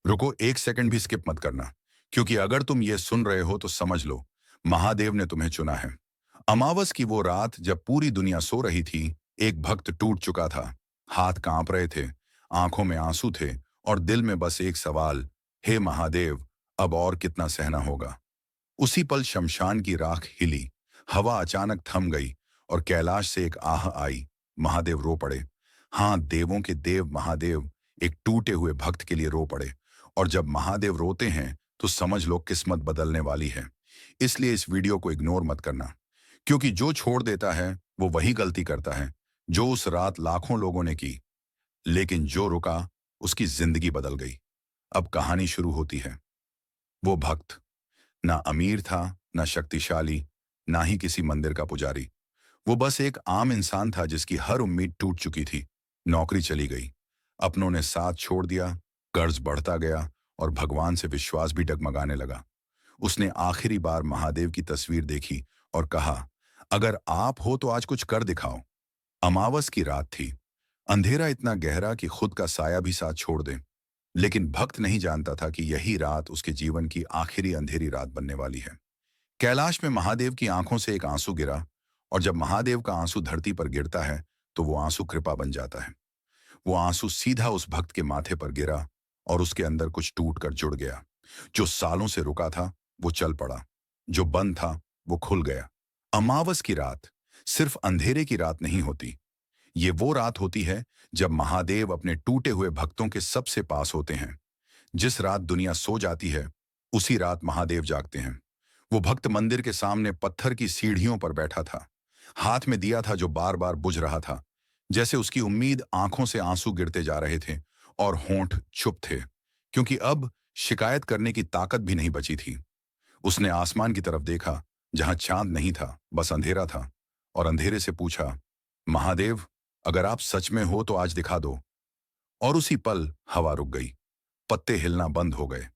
रुको, एक सेकंड भी स्किप मत करना, क्योंकि अगर तुम ये सुन रहे हो तो समझ लो, महादेव ने तुम्हें चुना है। अमावस की वो रात जब पूरी दुनिया सो रही थी, एक भक्त टूट चुका था। हाथ कांप रहे थे, आंखों में आंसू थे, और दिल में बस एक सवाल, हे महादेव, अब और कितना सहना होगा। उसी पल शमशान की राख हिली, हवा अचानक थम गई, और कैलाश से एक आह आई। महादेव रो पड़े। हाँ, देवों के देव महादेव एक टूटे हुए भक्त के लिए रो पड़े। और जब महादेव रोते हैं तो समझ लो किस्मत बदलने वाली है। इसलिए इस वीडियो को इग्नोर मत करना, क्योंकि जो छोड़ देता है वो वही गलती करता है जो उस रात लाखों लोगों ने की, लेकिन जो रुका उसकी जिंदगी बदल गई। अब कहानी शुरू होती है। वो भक्त ना अमीर था, ना शक्तिशाली, ना ही किसी मंदिर का पुजारी। वो बस एक आम इंसान था जिसकी हर उम्मीद टूट चुकी थी। नौकरी चली गई, अपनों ने साथ छोड़ दिया, कर्ज बढ़ता गया, और भगवान से विश्वास भी डगमगाने लगा। उसने आखिरी बार महादेव की तस्वीर देखी और कहा, अगर आप हो तो आज कुछ कर दिखाओ। अमावस की रात थी, अंधेरा इतना गहरा कि खुद का साया भी साथ छोड़ दे। लेकिन भक्त नहीं जानता था कि यही रात उसके जीवन की आखिरी अंधेरी रात बनने वाली है। कैलाश में महादेव की आंखों से एक आंसू गिरा, और जब महादेव का आंसू धरती पर गिरता है तो वो आंसू कृपा बन जाता है। वो आंसू सीधा उस भक्त के माथे पर गिरा, और उसके अंदर कुछ टूट कर जुड़ गया। जो सालों से रुका था वो चल पड़ा, जो बंद था वो खुल गया। अमावस की रात सिर्फ अंधेरे की रात नहीं होती, ये वो रात होती है जब महादेव अपने टूटे हुए भक्तों के सबसे पास होते हैं। जिस रात दुनिया सो जाती है, उसी रात महादेव जागते हैं। वो भक्त मंदिर के सामने पत्थर की सीढ़ियों पर बैठा था। हाथ में दिया था जो बार बार बुझ रहा था, जैसे उसकी उम्मीद आंखों से आंसू गिरते जा रहे थे, और होंठ चुप थे, क्योंकि अब शिकायत करने की ताकत भी नहीं बची थी। उसने आसमान की तरफ देखा, जहां चांद नहीं था, बस अंधेरा था, और अंधेरे से पूछा, महादेव, अगर आप सच में हो तो आज दिखा दो। और उसी पल हवा रुक गई, पत्ते हिलना बंद हो गए,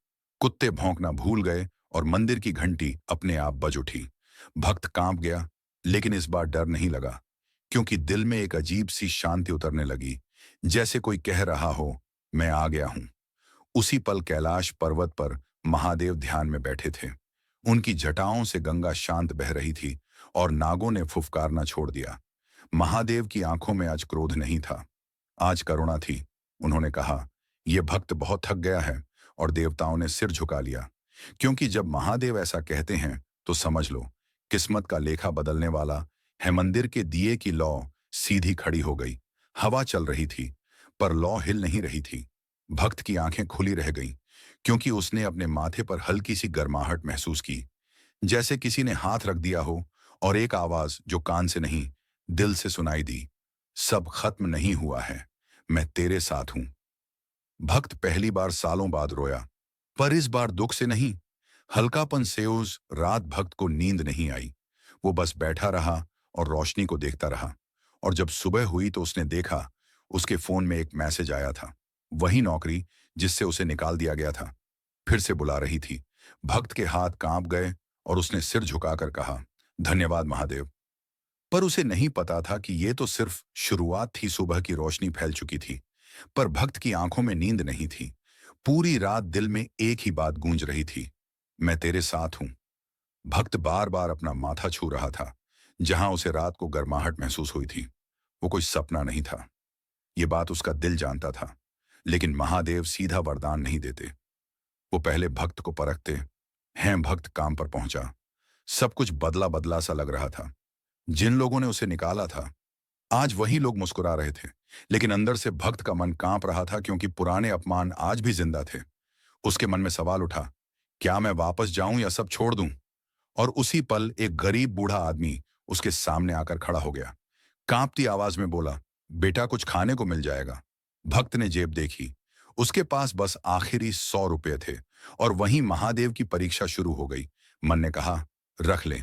कुत्ते भौंकना भूल गए, और मंदिर की घंटी अपने आप बज उठी। भक्त कांप गया, लेकिन इस बार डर नहीं लगा, क्योंकि दिल में एक अजीब सी शांति उतरने लगी, जैसे कोई कह रहा हो, मैं आ गया हूं। उसी पल कैलाश पर्वत पर महादेव ध्यान में बैठे थे। उनकी जटाओं से गंगा शांत बह रही थी, और नागों ने फुफकारना छोड़ दिया। महादेव की आंखों में आज क्रोध नहीं था, आज करुणा थी। उन्होंने कहा, यह भक्त बहुत थक गया है, और देवताओं ने सिर झुका लिया, क्योंकि जब महादेव ऐसा कहते हैं तो समझ लो किस्मत का लेखा बदलने वाला है। मंदिर के दिए की लौ सीधी खड़ी हो गई। हवा चल रही थी, पर लौ हिल नहीं रही थी। भक्त की आंखें खुली रह गईं, क्योंकि उसने अपने माथे पर हल्की सी गर्माहट महसूस की, जैसे किसी ने हाथ रख दिया हो। और एक आवाज जो कान से नहीं, दिल से सुनाई दी, सब खत्म नहीं हुआ है, मैं तेरे साथ हूं। भक्त पहली बार सालों बाद रोया, पर इस बार दुख से नहीं, हल्कापन से। उस रात भक्त को नींद नहीं आई। वो बस बैठा रहा और रोशनी को देखता रहा। और जब सुबह हुई तो उसने देखा, उसके फोन में एक मैसेज आया था। वही नौकरी जिससे उसे निकाल दिया गया था, फिर से बुला रही थी। भक्त के हाथ कांप गए, और उसने सिर झुकाकर कहा, धन्यवाद महादेव। पर उसे नहीं पता था कि ये तो सिर्फ शुरुआत थी। सुबह की रोशनी फैल चुकी थी, पर भक्त की आंखों में नींद नहीं थी। पूरी रात दिल में एक ही बात गूंज रही थी, मैं तेरे साथ हूं। भक्त बार बार अपना माथा छू रहा था, जहां उसे रात को गर्माहट महसूस हुई थी। वो कोई सपना नहीं था, ये बात उसका दिल जानता था। लेकिन महादेव सीधा वरदान नहीं देते, वो पहले भक्त को परखते हैं। भक्त काम पर पहुंचा। सब कुछ बदला बदला सा लग रहा था। जिन लोगों ने उसे निकाला था, आज वही लोग मुस्कुरा रहे थे, लेकिन अंदर से भक्त का मन कांप रहा था, क्योंकि पुराने अपमान आज भी जिंदा थे। उसके मन में सवाल उठा, क्या मैं वापस जाऊं या सब छोड़ दूं? और उसी पल एक गरीब बूढ़ा आदमी उसके सामने आकर खड़ा हो गया। कांपती आवाज में बोला, बेटा कुछ खाने को मिल जाएगा। भक्त ने जेब देखी, उसके पास बस आखिरी 100 रुपए थे, और वहीं महादेव की परीक्षा शुरू हो गई। मन ने कहा, रख ले,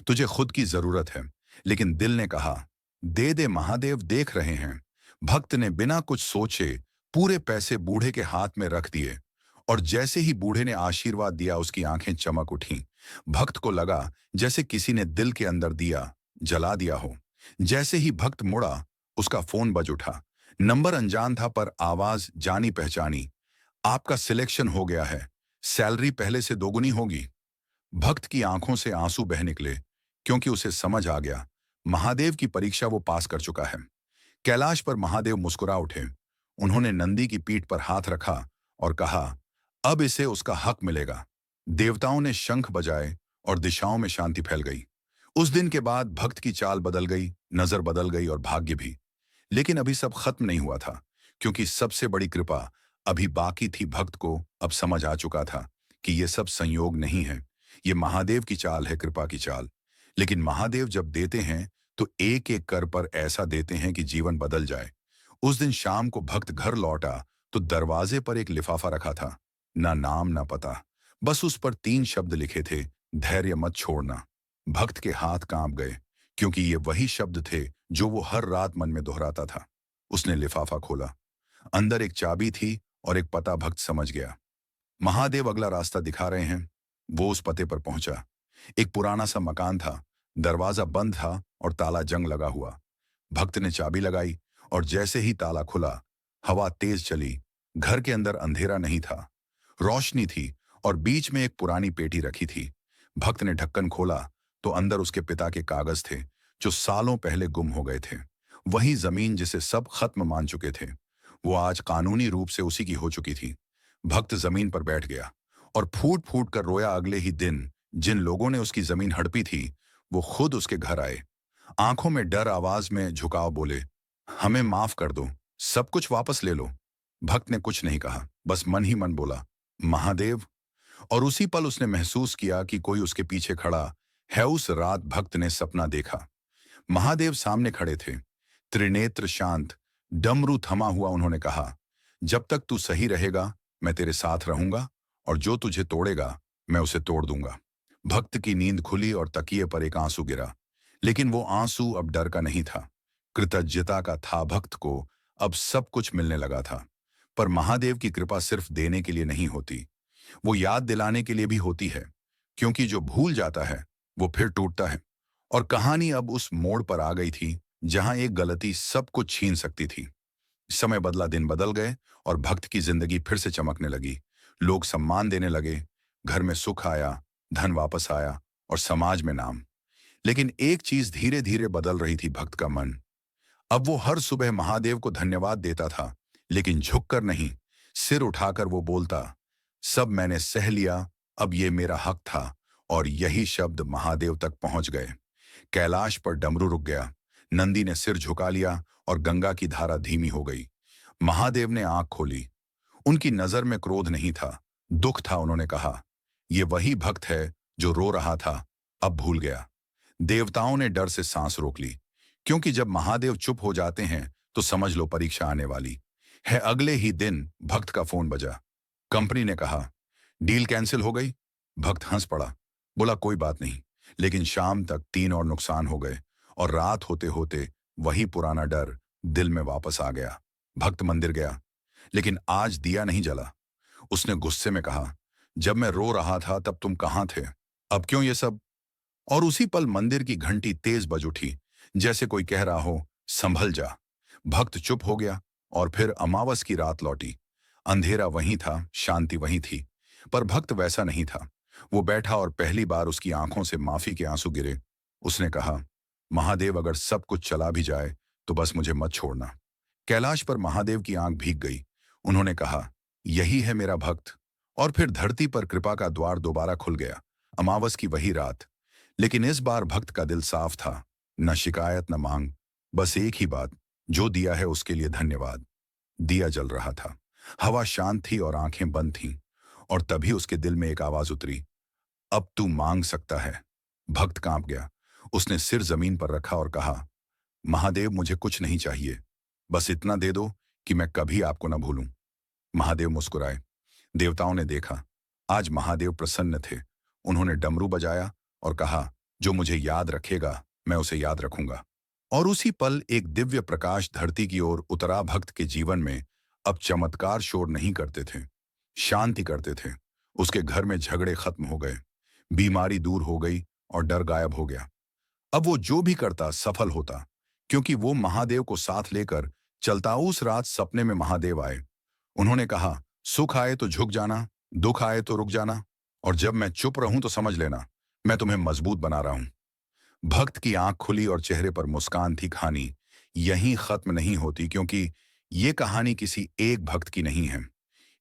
तुझे खुद की जरूरत है। लेकिन दिल ने कहा, दे दे महादेव, देख रहे हैं। भक्त ने बिना कुछ सोचे पूरे पैसे बूढ़े के हाथ में रख दिए, और जैसे ही बूढ़े ने आशीर्वाद दिया उसकी आंखें चमक उठीं। भक्त को लगा जैसे किसी ने दिल के अंदर दिया जला दिया हो। जैसे ही भक्त मुड़ा, उसका फोन बज उठा। नंबर अनजान था, पर आवाज जानी पहचानी। आपका सिलेक्शन हो गया है, सैलरी पहले से दोगुनी होगी। भक्त की आंखों से आंसू बह निकले, क्योंकि उसे समझ आ गया महादेव की परीक्षा वो पास कर चुका है। कैलाश पर महादेव मुस्कुरा उठे। उन्होंने नंदी की पीठ पर हाथ रखा और कहा, अब इसे उसका हक मिलेगा। देवताओं ने शंख बजाए और दिशाओं में शांति फैल गई। उस दिन के बाद भक्त की चाल बदल गई, नजर बदल गई और भाग्य भी। लेकिन अभी सब खत्म नहीं हुआ था, क्योंकि सबसे बड़ी कृपा अभी बाकी थी। भक्त को अब समझ आ चुका था कि ये सब संयोग नहीं है, ये महादेव की चाल है, कृपा की चाल। लेकिन महादेव जब देते हैं तो एक एक कर पर ऐसा देते हैं कि जीवन बदल जाए। उस दिन शाम को भक्त घर लौटा तो दरवाजे पर एक लिफाफा रखा था। ना नाम ना पता, बस उस पर 3 शब्द लिखे थे, धैर्य मत छोड़ना। भक्त के हाथ कांप गए, क्योंकि ये वही शब्द थे जो वो हर रात मन में दोहराता था। उसने लिफाफा खोला। अंदर एक चाबी थी और एक पता। भक्त समझ गया, महादेव अगला रास्ता दिखा रहे हैं। वो उस पते पर पहुंचा। एक पुराना सा मकान था, दरवाजा बंद था और ताला जंग लगा हुआ। भक्त ने चाबी लगाई और जैसे ही ताला खुला, हवा तेज चली। घर के अंदर अंधेरा नहीं था, रोशनी थी और बीच में एक पुरानी पेटी रखी थी। भक्त ने ढक्कन खोला तो अंदर उसके पिता के कागज थे, जो सालों पहले गुम हो गए थे। वही जमीन जिसे सब खत्म मान चुके थे, वो आज कानूनी रूप से उसी की हो चुकी थी। भक्त जमीन पर बैठ गया और फूट फूट कर रोया। अगले ही दिन जिन लोगों ने उसकी जमीन हड़पी थी, वो खुद उसके घर आए। आंखों में डर, आवाज में झुकाव, बोले, हमें माफ कर दो, सब कुछ वापस ले लो। भक्त ने कुछ नहीं कहा, बस मन ही मन बोला, महादेव। और उसी पल उसने महसूस किया कि कोई उसके पीछे खड़ा है। उस रात भक्त ने सपना देखा। महादेव सामने खड़े थे, त्रिनेत्र, शांत, डमरू थमा हुआ। उन्होंने कहा, जब तक तू सही रहेगा मैं तेरे साथ रहूंगा, और जो तुझे तोड़ेगा मैं उसे तोड़ दूंगा। भक्त की नींद खुली और तकिए पर एक आंसू गिरा। लेकिन वो आंसू अब डर का नहीं था, कृतज्ञता का था। भक्त को अब सब कुछ मिलने लगा था। पर महादेव की कृपा सिर्फ देने के लिए नहीं होती, वो याद दिलाने के लिए भी होती है। क्योंकि जो भूल जाता है वो फिर टूटता है। और कहानी अब उस मोड़ पर आ गई थी जहां एक गलती सब कुछ छीन सकती थी। समय बदला, दिन बदल गए और भक्त की जिंदगी फिर से चमकने लगी। लोग सम्मान देने लगे, घर में सुख आया, धन वापस आया और समाज में नाम। लेकिन एक चीज धीरे धीरे बदल रही थी, भक्त का मन। अब वो हर सुबह महादेव को धन्यवाद देता था, लेकिन झुककर नहीं, सिर उठाकर वो बोलता, सब मैंने सह लिया, अब ये मेरा हक था। और यही शब्द महादेव तक पहुंच गए। कैलाश पर डमरू रुक गया, नंदी ने सिर झुका लिया और गंगा की धारा धीमी हो गई। महादेव ने आंख खोली। उनकी नजर में क्रोध नहीं था, दुख था। उन्होंने कहा, ये वही भक्त है जो रो रहा था, अब भूल गया। देवताओं ने डर से सांस रोक ली, क्योंकि जब महादेव चुप हो जाते हैं तो समझ लो परीक्षा आने वाली है। अगले ही दिन भक्त का फोन बजा। कंपनी ने कहा, डील कैंसिल हो गई। भक्त हंस पड़ा, बोला, कोई बात नहीं। लेकिन शाम तक 3 और नुकसान हो गए और रात होते होते वही पुराना डर दिल में वापस आ गया। भक्त मंदिर गया, लेकिन आज दिया नहीं जला। उसने गुस्से में कहा, जब मैं रो रहा था तब तुम कहाँ थे, अब क्यों ये सब? और उसी पल मंदिर की घंटी तेज बज उठी, जैसे कोई कह रहा हो, संभल जा। भक्त चुप हो गया और फिर अमावस की रात लौटी। अंधेरा वहीं था, शांति वहीं थी, पर भक्त वैसा नहीं था। वो बैठा और पहली बार उसकी आंखों से माफी के आंसू गिरे। उसने कहा, महादेव, अगर सब कुछ चला भी जाए तो बस मुझे मत छोड़ना। कैलाश पर महादेव की आंख भीग गई। उन्होंने कहा, यही है मेरा भक्त। और फिर धरती पर कृपा का द्वार दोबारा खुल गया। अमावस की वही रात, लेकिन इस बार भक्त का दिल साफ था, न शिकायत न मांग, बस एक ही बात, जो दिया है उसके लिए धन्यवाद। दिया जल रहा था, हवा शांत थी और आंखें बंद थीं। और तभी उसके दिल में एक आवाज उतरी, अब तू मांग सकता है। भक्त कांप गया। उसने सिर जमीन पर रखा और कहा, महादेव, मुझे कुछ नहीं चाहिए, बस इतना दे दो कि मैं कभी आपको न भूलूं। महादेव मुस्कुराए। देवताओं ने देखा, आज महादेव प्रसन्न थे। उन्होंने डमरू बजाया और कहा, जो मुझे याद रखेगा मैं उसे याद रखूंगा। और उसी पल एक दिव्य प्रकाश धरती की ओर उतरा। भक्त के जीवन में अब चमत्कार शोर नहीं करते थे, शांति करते थे। उसके घर में झगड़े खत्म हो गए, बीमारी दूर हो गई और डर गायब हो गया। अब वो जो भी करता सफल होता, क्योंकि वो महादेव को साथ लेकर चलता। उस रात सपने में महादेव आए। उन्होंने कहा, सुख आए तो झुक जाना, दुख आए तो रुक जाना, और जब मैं चुप रहूं तो समझ लेना मैं तुम्हें मजबूत बना रहा हूं। भक्त की आंख खुली और चेहरे पर मुस्कान थी। कहानी यहीं खत्म नहीं होती, क्योंकि ये कहानी किसी एक भक्त की नहीं है।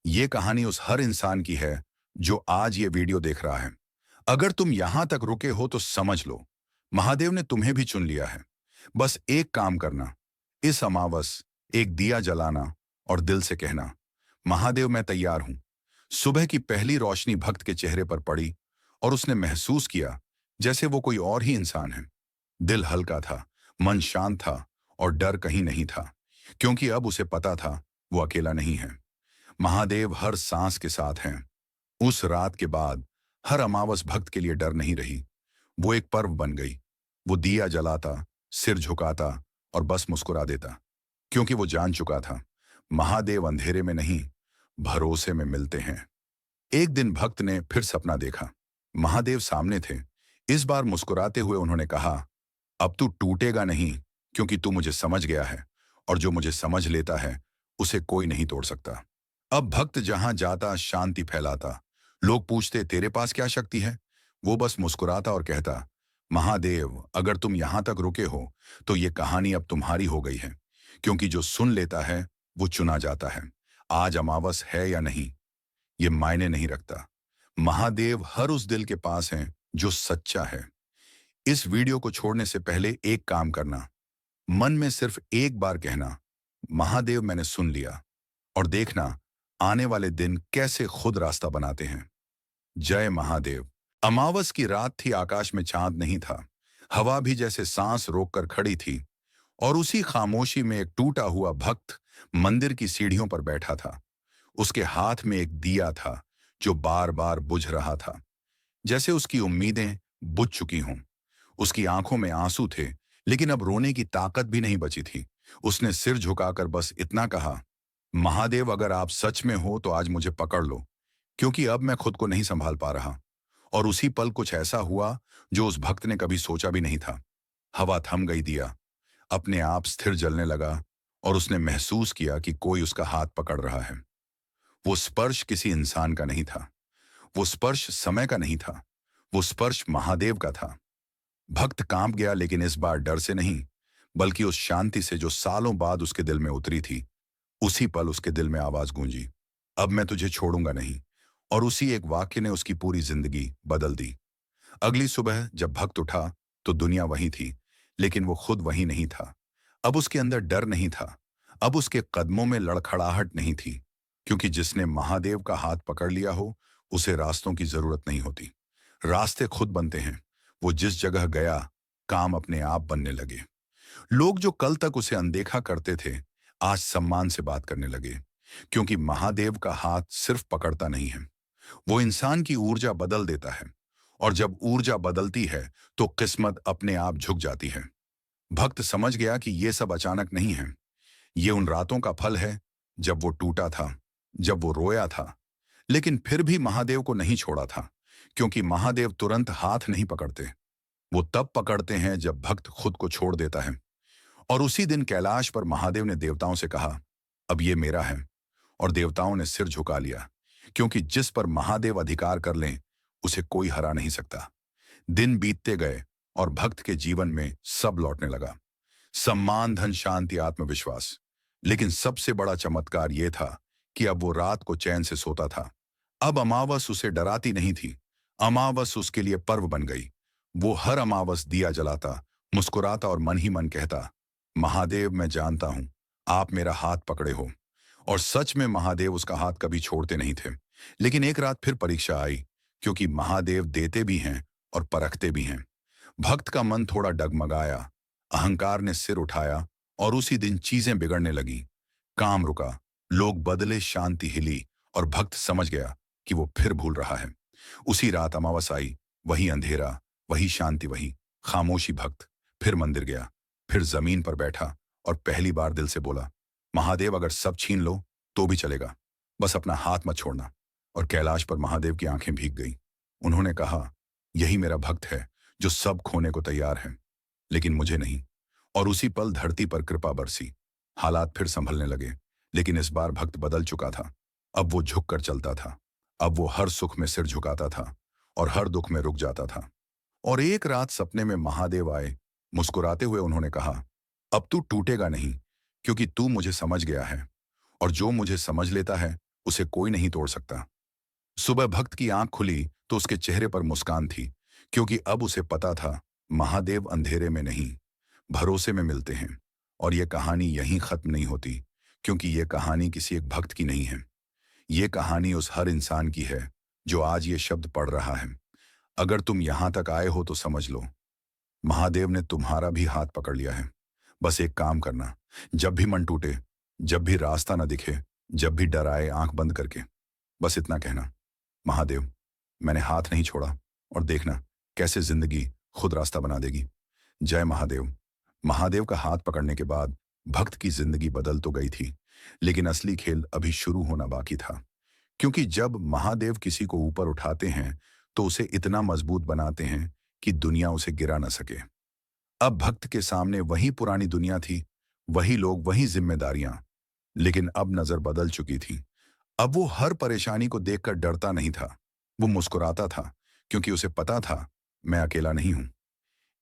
ये कहानी उस हर इंसान की है जो आज ये वीडियो देख रहा है। अगर तुम यहां तक रुके हो तो समझ लो महादेव ने तुम्हें भी चुन लिया है। बस एक काम करना, इस अमावस एक दिया जलाना और दिल से कहना, महादेव मैं तैयार हूं। सुबह की पहली रोशनी भक्त के चेहरे पर पड़ी और उसने महसूस किया जैसे वो कोई और ही इंसान है। दिल हल्का था, मन शांत था और डर कहीं नहीं था, क्योंकि अब उसे पता था वो अकेला नहीं है। महादेव हर सांस के साथ हैं। उस रात के बाद हर अमावस भक्त के लिए डर नहीं रही, वो एक पर्व बन गई। वो दिया जलाता, सिर झुकाता और बस मुस्कुरा देता, क्योंकि वो जान चुका था महादेव अंधेरे में नहीं, भरोसे में मिलते हैं। एक दिन भक्त ने फिर सपना देखा। महादेव सामने थे। इस बार मुस्कुराते हुए उन्होंने कहा, अब तू टूटेगा नहीं, क्योंकि तू मुझे समझ गया है, और जो मुझे समझ लेता है उसे कोई नहीं तोड़ सकता। अब भक्त जहां जाता शांति फैलाता। लोग पूछते तेरे पास क्या शक्ति है, वो बस मुस्कुराता और कहता, महादेव अगर तुम यहां तक रुके हो तो ये कहानी अब तुम्हारी हो गई है, क्योंकि जो सुन लेता है वो चुना जाता है। आज अमावस है या नहीं ये मायने नहीं रखता। महादेव हर उस दिल के पास है जो सच्चा है। इस वीडियो को छोड़ने से पहले एक काम करना, मन में सिर्फ एक बार कहना, महादेव मैंने सुन लिया, और देखना आने वाले दिन कैसे खुद रास्ता बनाते हैं। जय महादेव। अमावस की रात थी। आकाश में चांद नहीं था। हवा भी जैसे सांस रोककर खड़ी थी, और उसी खामोशी में एक टूटा हुआ भक्त मंदिर की सीढ़ियों पर बैठा था। उसके हाथ में एक दिया था जो बार बार बुझ रहा था, जैसे उसकी उम्मीदें बुझ चुकी हों। उसकी आंखों में आंसू थे, लेकिन अब रोने की ताकत भी नहीं बची थी। उसने सिर झुकाकर बस इतना कहा, महादेव अगर आप सच में हो तो आज मुझे पकड़ लो, क्योंकि अब मैं खुद को नहीं संभाल पा रहा। और उसी पल कुछ ऐसा हुआ जो उस भक्त ने कभी सोचा भी नहीं था। हवा थम गई, दिया अपने आप स्थिर जलने लगा, और उसने महसूस किया कि कोई उसका हाथ पकड़ रहा है। वो स्पर्श किसी इंसान का नहीं था, वो स्पर्श समय का नहीं था, वो स्पर्श महादेव का था। भक्त कांप गया, लेकिन इस बार डर से नहीं, बल्कि उस शांति से जो सालों बाद उसके दिल में उतरी थी। उसी पल उसके दिल में आवाज गूंजी, अब मैं तुझे छोड़ूंगा नहीं। और उसी एक वाक्य ने उसकी पूरी जिंदगी बदल दी। अगली सुबह जब भक्त उठा तो दुनिया वही थी, लेकिन वो खुद वही नहीं था। अब उसके अंदर डर नहीं था, अब उसके कदमों में लड़खड़ाहट नहीं थी, क्योंकि जिसने महादेव का हाथ पकड़ लिया हो उसे रास्तों की जरूरत नहीं होती। रास्ते खुद बनते हैं। वो जिस जगह गया काम अपने आप बनने लगे। लोग जो कल तक उसे अनदेखा करते थे आज सम्मान से बात करने लगे, क्योंकि महादेव का हाथ सिर्फ पकड़ता नहीं है, वो इंसान की ऊर्जा बदल देता है। और जब ऊर्जा बदलती है तो किस्मत अपने आप झुक जाती है। भक्त समझ गया कि ये सब अचानक नहीं है, ये उन रातों का फल है जब वो टूटा था, जब वो रोया था, लेकिन फिर भी महादेव को नहीं छोड़ा था, क्योंकि महादेव तुरंत हाथ नहीं पकड़ते। वो तब पकड़ते हैं जब भक्त खुद को छोड़ देता है। और उसी दिन कैलाश पर महादेव ने देवताओं से कहा, अब ये मेरा है। और देवताओं ने सिर झुका लिया, क्योंकि जिस पर महादेव अधिकार कर लें उसे कोई हरा नहीं सकता। दिन बीतते गए और भक्त के जीवन में सब लौटने लगा, सम्मान, धन, शांति, आत्मविश्वास। लेकिन सबसे बड़ा चमत्कार यह था कि अब वो रात को चैन से सोता था। अब अमावस उसे डराती नहीं थी, अमावस उसके लिए पर्व बन गई। वो हर अमावस दिया जलाता, मुस्कुराता और मन ही मन कहता, महादेव मैं जानता हूं आप मेरा हाथ पकड़े हो। और सच में महादेव उसका हाथ कभी छोड़ते नहीं थे। लेकिन एक रात फिर परीक्षा आई, क्योंकि महादेव देते भी हैं और परखते भी हैं। भक्त का मन थोड़ा डगमगाया, अहंकार ने सिर उठाया, और उसी दिन चीजें बिगड़ने लगी। काम रुका, लोग बदले, शांति हिली, और भक्त समझ गया कि वो फिर भूल रहा है। उसी रात अमावस आई, वही अंधेरा, वही शांति, वही खामोशी। भक्त फिर मंदिर गया, फिर जमीन पर बैठा और पहली बार दिल से बोला, महादेव अगर सब छीन लो तो भी चलेगा, बस अपना हाथ मत छोड़ना। और कैलाश पर महादेव की आंखें भीग गईं। उन्होंने कहा, यही मेरा भक्त है जो सब खोने को तैयार है, लेकिन मुझे नहीं। और उसी पल धरती पर कृपा बरसी। हालात फिर संभलने लगे, लेकिन इस बार भक्त बदल चुका था। अब वो झुक कर चलता था। अब वो हर सुख में सिर झुकाता था और हर दुख में रुक जाता था। और एक रात सपने में महादेव आए। मुस्कुराते हुए उन्होंने कहा, अब तू टूटेगा नहीं, क्योंकि तू मुझे समझ गया है, और जो मुझे समझ लेता है उसे कोई नहीं तोड़ सकता। सुबह भक्त की आंख खुली तो उसके चेहरे पर मुस्कान थी, क्योंकि अब उसे पता था महादेव अंधेरे में नहीं, भरोसे में मिलते हैं। और ये कहानी यहीं खत्म नहीं होती, क्योंकि ये कहानी किसी एक भक्त की नहीं है। ये कहानी उस हर इंसान की है जो आज ये शब्द पढ़ रहा है। अगर तुम यहां तक आए हो तो समझ लो, महादेव ने तुम्हारा भी हाथ पकड़ लिया है। बस एक काम करना, जब भी मन टूटे, जब भी रास्ता न दिखे, जब भी डर आए, आंख बंद करके बस इतना कहना, महादेव, मैंने हाथ नहीं छोड़ा, और देखना कैसे जिंदगी खुद रास्ता बना देगी। जय महादेव। महादेव का हाथ पकड़ने के बाद भक्त की जिंदगी बदल तो गई थी, लेकिन असली खेल अभी शुरू होना बाकी था। क्योंकि जब महादेव किसी को ऊपर उठाते हैं तो उसे इतना मजबूत बनाते हैं कि दुनिया उसे गिरा न सके। अब भक्त के सामने वही पुरानी दुनिया थी, वही लोग, वही जिम्मेदारियां। लेकिन अब नजर बदल चुकी थी। अब वो हर परेशानी को देखकर डरता नहीं था, वो मुस्कुराता था, क्योंकि उसे पता था मैं अकेला नहीं हूं।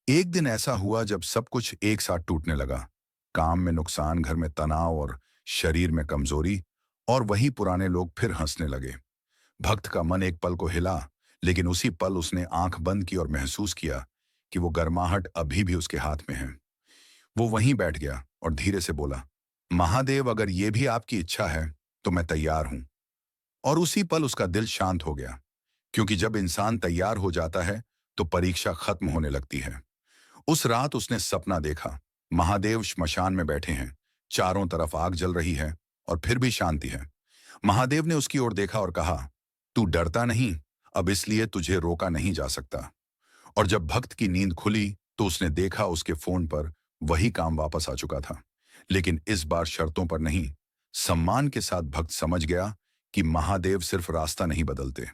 एक दिन ऐसा हुआ जब सब कुछ एक साथ टूटने लगा। काम में नुकसान, घर में तनाव और शरीर में कमजोरी, और वही पुराने लोग फिर हंसने लगे। भक्त का मन एक पल को हिला, लेकिन उसी पल उसने आंख बंद की और महसूस किया कि वो गर्माहट अभी भी उसके हाथ में है। वो वहीं बैठ गया और धीरे से बोला, महादेव, अगर ये भी आपकी इच्छा है तो मैं तैयार हूं। और उसी पल उसका दिल शांत हो गया, क्योंकि जब इंसान तैयार हो जाता है तो परीक्षा खत्म होने लगती है। उस रात उसने सपना देखा, महादेव श्मशान में बैठे हैं, चारों तरफ आग जल रही है और फिर भी शांति है। महादेव ने उसकी ओर देखा और कहा, तू डरता नहीं, अब इसलिए तुझे रोका नहीं जा सकता। और जब भक्त की नींद खुली तो उसने देखा उसके फोन पर वही काम वापस आ चुका था, लेकिन इस बार शर्तों पर नहीं। सम्मान के साथ भक्त समझ गया कि महादेव सिर्फ रास्ता नहीं बदलते,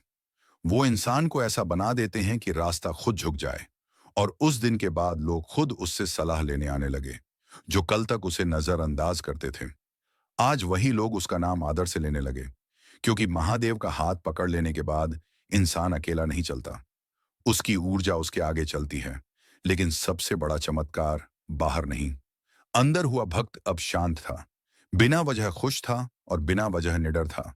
वो इंसान को ऐसा बना देते हैं कि रास्ता खुद झुक जाए। और उस दिन के बाद लोग खुद उससे सलाह लेने आने लगे, जो कल तक उसे नजरअंदाज करते थे। आज वही लोग उसका नाम आदर से लेने लगे, क्योंकि महादेव का हाथ पकड़ लेने के बाद इंसान अकेला नहीं चलता, उसकी ऊर्जा उसके आगे चलती है। लेकिन सबसे बड़ा चमत्कार बाहर नहीं, अंदर हुआ। भक्त अब शांत था, बिना वजह खुश था और बिना वजह निडर था।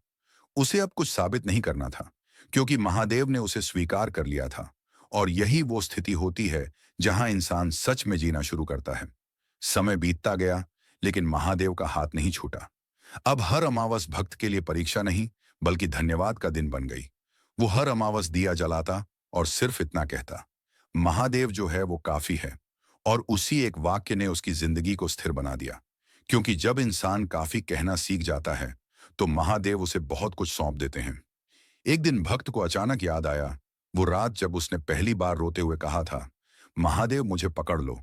उसे अब कुछ साबित नहीं करना था, क्योंकि महादेव ने उसे स्वीकार कर लिया था। और यही वो स्थिति होती है जहां इंसान सच में जीना शुरू करता है। समय बीतता गया, लेकिन महादेव का हाथ नहीं छूटा। अब हर अमावस भक्त के लिए परीक्षा नहीं, बल्कि धन्यवाद का दिन बन गई। वो हर अमावस दिया जलाता और सिर्फ इतना कहता, महादेव जो है वो काफी है। और उसी एक वाक्य ने उसकी जिंदगी को स्थिर बना दिया, क्योंकि जब इंसान काफी कहना सीख जाता है तो महादेव उसे बहुत कुछ सौंप देते हैं। एक दिन भक्त को अचानक याद आया, वो रात जब उसने पहली बार रोते हुए कहा था, महादेव मुझे पकड़ लो।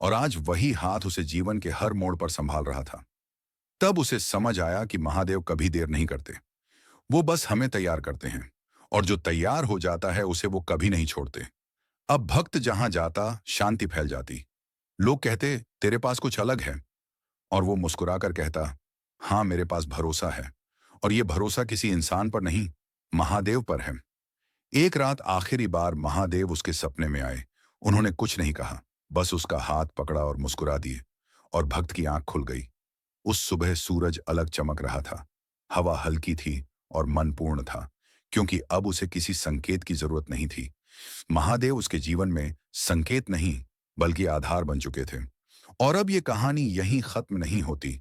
और आज वही हाथ उसे जीवन के हर मोड़ पर संभाल रहा था। तब उसे समझ आया कि महादेव कभी देर नहीं करते, वो बस हमें तैयार करते हैं, और जो तैयार हो जाता है उसे वो कभी नहीं छोड़ते। अब भक्त जहां जाता शांति फैल जाती। लोग कहते, तेरे पास कुछ अलग है, और वो मुस्कुराकर कहता, हाँ, मेरे पास भरोसा है। और ये भरोसा किसी इंसान पर नहीं, महादेव पर है। एक रात आखिरी बार महादेव उसके सपने में आए। उन्होंने कुछ नहीं कहा, बस उसका हाथ पकड़ा और मुस्कुरा दिए, और भक्त की आंख खुल गई। उस सुबह सूरज अलग चमक रहा था, हवा हल्की थी और मन पूर्ण था, क्योंकि अब उसे किसी संकेत की जरूरत नहीं थी। महादेव उसके जीवन में संकेत नहीं, बल्कि आधार बन चुके थे। और अब ये कहानी यहीं खत्म नहीं होती,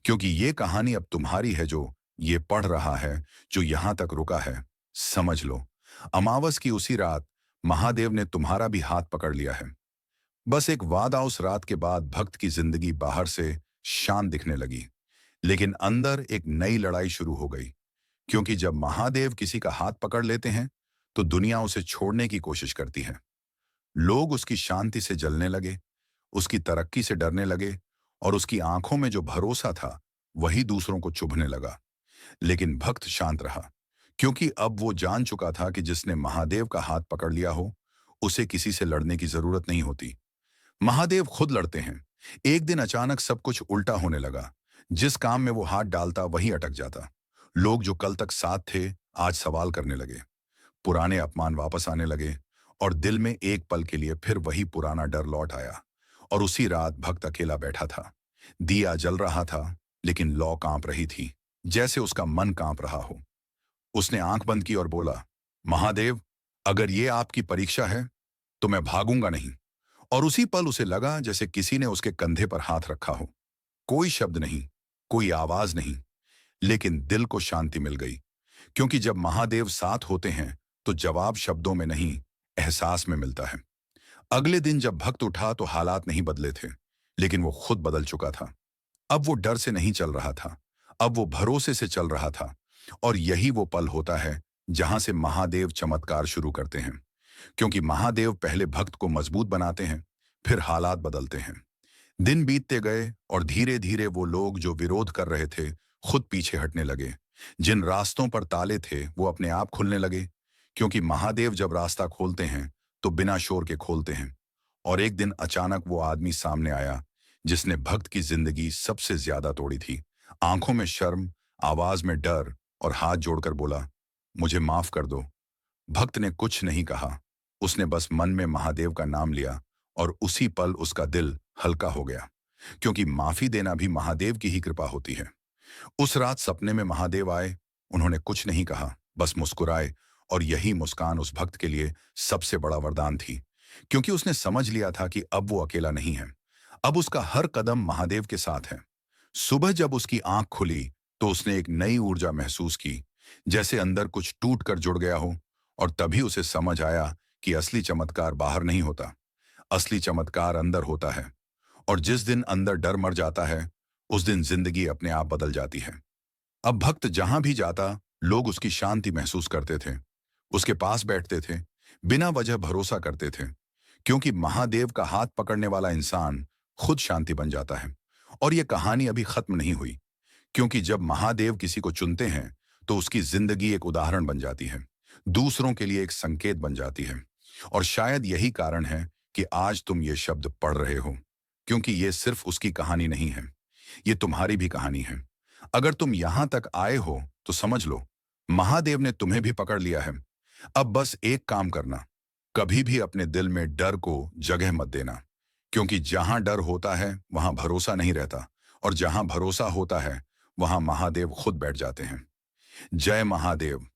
क्योंकि ये कहानी अब तुम्हारी है, जो ये पढ़ रहा है, जो यहां तक रुका है। समझ लो, अमावस की उसी रात महादेव ने तुम्हारा भी हाथ पकड़ लिया है। बस एक वादा, उस रात के बाद भक्त की जिंदगी बाहर से शांत दिखने लगी, लेकिन अंदर एक नई लड़ाई शुरू हो गई। क्योंकि जब महादेव किसी का हाथ पकड़ लेते हैं तो दुनिया उसे छोड़ने की कोशिश करती है। लोग उसकी शांति से जलने लगे, उसकी तरक्की से डरने लगे, और उसकी आंखों में जो भरोसा था वही दूसरों को चुभने लगा। लेकिन भक्त शांत रहा, क्योंकि अब वो जान चुका था कि जिसने महादेव का हाथ पकड़ लिया हो, उसे किसी से लड़ने की जरूरत नहीं होती। महादेव खुद लड़ते हैं। एक दिन अचानक सब कुछ उल्टा होने लगा। जिस काम में वो हाथ डालता वहीं अटक जाता। लोग जो कल तक साथ थे, आज सवाल करने लगे। पुराने अपमान वापस आने लगे और दिल में एक पल के लिए फिर वही पुराना डर लौट आया। और उसी रात भक्त अकेला बैठा था। दिया जल रहा था, लेकिन लौ कांप रही थी, जैसे उसका मन कांप रहा हो। उसने आंख बंद की और बोला, महादेव, अगर ये आपकी परीक्षा है तो मैं भागूंगा नहीं। और उसी पल उसे लगा जैसे किसी ने उसके कंधे पर हाथ रखा हो। कोई शब्द नहीं, कोई आवाज नहीं, लेकिन दिल को शांति मिल गई। क्योंकि जब महादेव साथ होते हैं तो जवाब शब्दों में नहीं, एहसास में मिलता है। अगले दिन जब भक्त उठा तो हालात नहीं बदले थे, लेकिन वो खुद बदल चुका था। अब वो डर से नहीं चल रहा था, अब वो भरोसे से चल रहा था। और यही वो पल होता है जहां से महादेव चमत्कार शुरू करते हैं। क्योंकि महादेव पहले भक्त को मजबूत बनाते हैं, फिर हालात बदलते हैं। दिन बीतते गए और धीरे धीरे वो लोग जो विरोध कर रहे थे खुद पीछे हटने लगे। जिन रास्तों पर ताले थे वो अपने आप खुलने लगे। क्योंकि महादेव जब रास्ता खोलते हैं तो बिना शोर के खोलते हैं। और एक दिन अचानक वो आदमी सामने आया जिसने भक्त की जिंदगी सबसे ज्यादा तोड़ी थी। आंखों में शर्म, आवाज में डर, और हाथ जोड़कर बोला, मुझे माफ कर दो। भक्त ने कुछ नहीं कहा, उसने बस मन में महादेव का नाम लिया। और उसी पल उसका दिल हल्का हो गया। क्योंकि माफी देना भी महादेव की ही कृपा होती है। उस रात सपने में महादेव आए। उन्होंने कुछ नहीं कहा, बस मुस्कुराए। और यही मुस्कान उस भक्त के लिए सबसे बड़ा वरदान थी। क्योंकि उसने समझ लिया था कि अब वो अकेला नहीं है, अब उसका हर कदम महादेव के साथ है। सुबह जब उसकी आंख खुली तो उसने एक नई ऊर्जा महसूस की, जैसे अंदर कुछ टूट कर जुड़ गया हो। और तभी उसे समझ आया कि असली चमत्कार बाहर नहीं होता, असली चमत्कार अंदर होता है। और जिस दिन अंदर डर मर जाता है, उस दिन जिंदगी अपने आप बदल जाती है। अब भक्त जहां भी जाता, लोग उसकी शांति महसूस करते थे, उसके पास बैठते थे, बिना वजह भरोसा करते थे। क्योंकि महादेव का हाथ पकड़ने वाला इंसान खुद शांति बन जाता है। और यह कहानी अभी खत्म नहीं हुई। क्योंकि जब महादेव किसी को चुनते हैं तो उसकी जिंदगी एक उदाहरण बन जाती है, दूसरों के लिए एक संकेत बन जाती है। और शायद यही कारण है कि आज तुम ये शब्द पढ़ रहे हो। क्योंकि ये सिर्फ उसकी कहानी नहीं है, ये तुम्हारी भी कहानी है। अगर तुम यहां तक आए हो तो समझ लो, महादेव ने तुम्हें भी पकड़ लिया है। अब बस एक काम करना, कभी भी अपने दिल में डर को जगह मत देना। क्योंकि जहां डर होता है वहां भरोसा नहीं रहता, और जहां भरोसा होता है वहां महादेव खुद बैठ जाते हैं। जय महादेव।